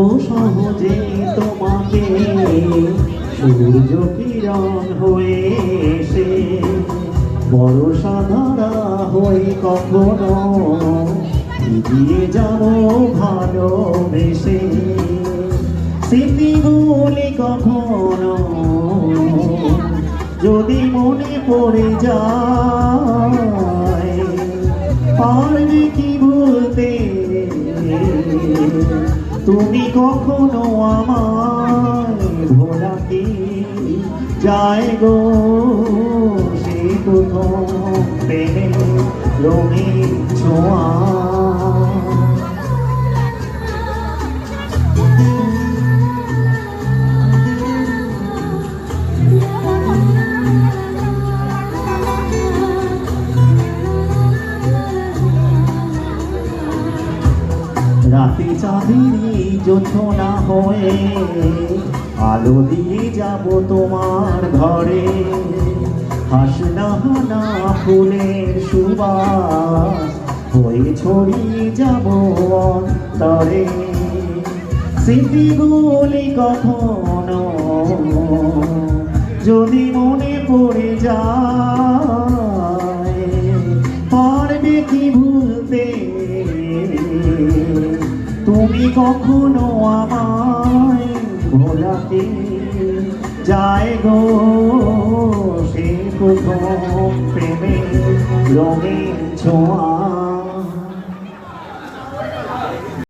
পাবো সহজে তোমাকে সূর্য কিরণ হয়ে এসে বর্ষা ধারা হয়ে কখনো এগিয়ে যাবো ভালোবেসে স্মৃতিগুলি কখনো যদি মনে পড়ে যায় পারবে কি ভুলতে তুমি কখনো আমায় ভোলাতে যায় গো সে প্রথম প্রেমে রঙিন ছোঁয়া রাতে চাঁদেরই জোছনা হয়ে আলো দিয়ে যাব তোমার ঘরে হাসনা হানা ফুলের সুবাস হয়ে ছড়িয়ে যাব অন্তরে স্মৃতিগুলি কখনো যদি মনে পড়ে যায় পারবে কি ভুলতে তুমি কখনো আমায় ভোলাতে যায় গো সে প্রথম প্রেমে রঙিন ছোঁয়া।